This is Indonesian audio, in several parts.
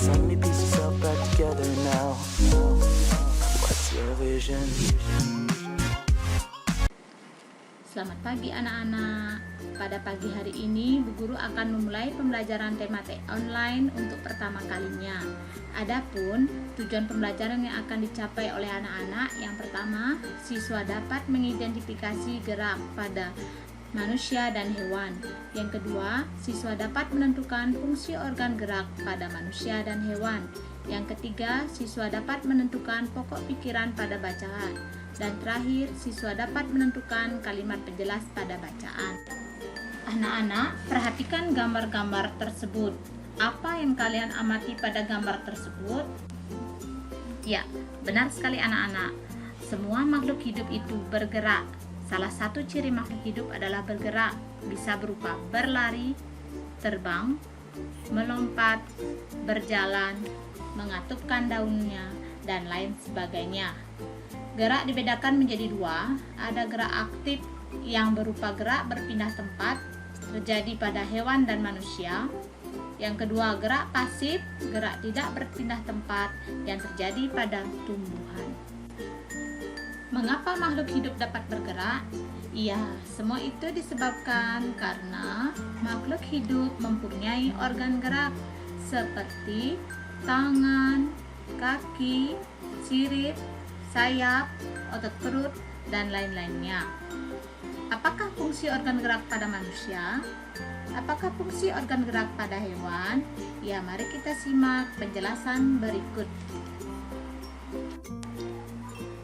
so many pieces all back together now. What's your vision? Selamat pagi anak-anak. Pada pagi hari ini, Bu Guru akan memulai pembelajaran tematik online untuk pertama kalinya. Adapun tujuan pembelajaran yang akan dicapai oleh anak-anak, yang pertama, siswa dapat mengidentifikasi gerak pada manusia dan hewan. Yang kedua, siswa dapat menentukan fungsi organ gerak pada manusia dan hewan. Yang ketiga, siswa dapat menentukan pokok pikiran pada bacaan. Dan terakhir, siswa dapat menentukan kalimat penjelas pada bacaan. Anak-anak, perhatikan gambar-gambar tersebut. Apa yang kalian amati pada gambar tersebut? Ya, benar sekali anak-anak. Semua makhluk hidup itu bergerak. Salah satu ciri makhluk hidup adalah bergerak, bisa berupa berlari, terbang, melompat, berjalan, mengatupkan daunnya, dan lain sebagainya. Gerak dibedakan menjadi dua, ada gerak aktif yang berupa gerak berpindah tempat, terjadi pada hewan dan manusia. Yang kedua, gerak pasif, gerak tidak berpindah tempat yang terjadi pada tumbuhan. Mengapa makhluk hidup dapat bergerak? Iya, semua itu disebabkan karena makhluk hidup mempunyai organ gerak seperti tangan, kaki, sirip, sayap, otot perut, dan lain-lainnya. Apakah fungsi organ gerak pada manusia? Apakah fungsi organ gerak pada hewan? Ya, mari kita simak penjelasan berikut.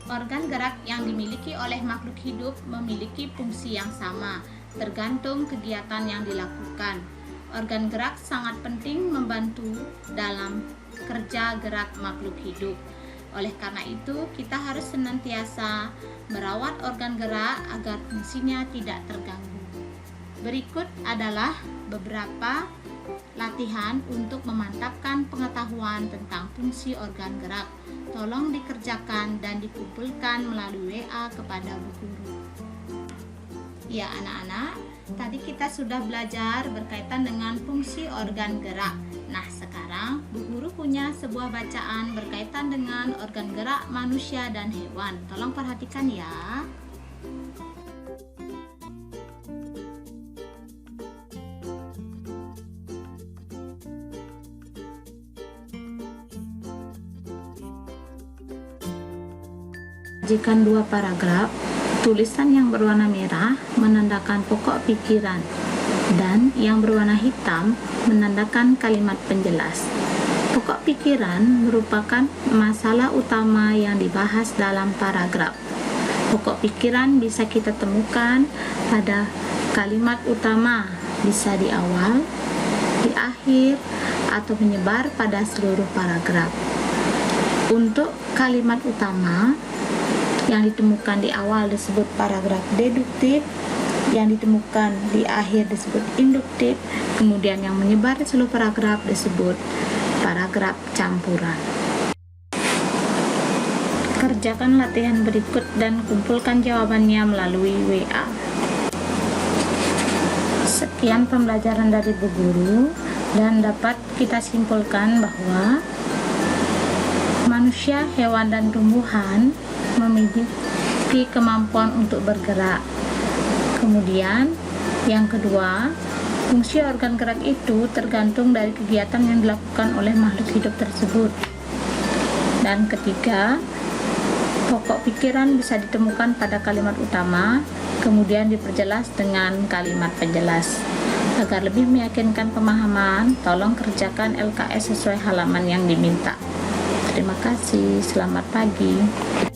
Organ gerak yang dimiliki oleh makhluk hidup memiliki fungsi yang sama, tergantung kegiatan yang dilakukan. Organ gerak sangat penting membantu dalam kerja gerak makhluk hidup. Oleh karena itu, kita harus senantiasa merawat organ gerak agar fungsinya tidak terganggu. Berikut adalah beberapa latihan untuk memantapkan pengetahuan tentang fungsi organ gerak. Tolong dikerjakan dan dikumpulkan melalui WA kepada Bu Guru. Ya anak-anak, tadi kita sudah belajar berkaitan dengan fungsi organ gerak. Nah sekarang Bu Guru punya sebuah bacaan berkaitan dengan organ gerak manusia dan hewan. Tolong perhatikan ya. Sajikan dua paragraf. Tulisan yang berwarna merah menandakan pokok pikiran dan yang berwarna hitam menandakan kalimat penjelas. Pokok pikiran merupakan masalah utama yang dibahas dalam paragraf. Pokok pikiran bisa kita temukan pada kalimat utama, bisa di awal, di akhir, atau menyebar pada seluruh paragraf. Untuk kalimat utama yang ditemukan di awal disebut paragraf deduktif, yang ditemukan di akhir disebut induktif, kemudian yang menyebar di seluruh paragraf disebut paragraf campuran. Kerjakan latihan berikut dan kumpulkan jawabannya melalui WA. Sekian pembelajaran dari Bu Guru, dan dapat kita simpulkan bahwa manusia, hewan, dan tumbuhan memiliki kemampuan untuk bergerak. Kemudian yang kedua, fungsi organ gerak itu tergantung dari kegiatan yang dilakukan oleh makhluk hidup tersebut. Dan ketiga, pokok pikiran bisa ditemukan pada kalimat utama, kemudian diperjelas dengan kalimat penjelas. Agar lebih meyakinkan pemahaman, tolong kerjakan LKS sesuai halaman yang diminta. Terima kasih, selamat pagi.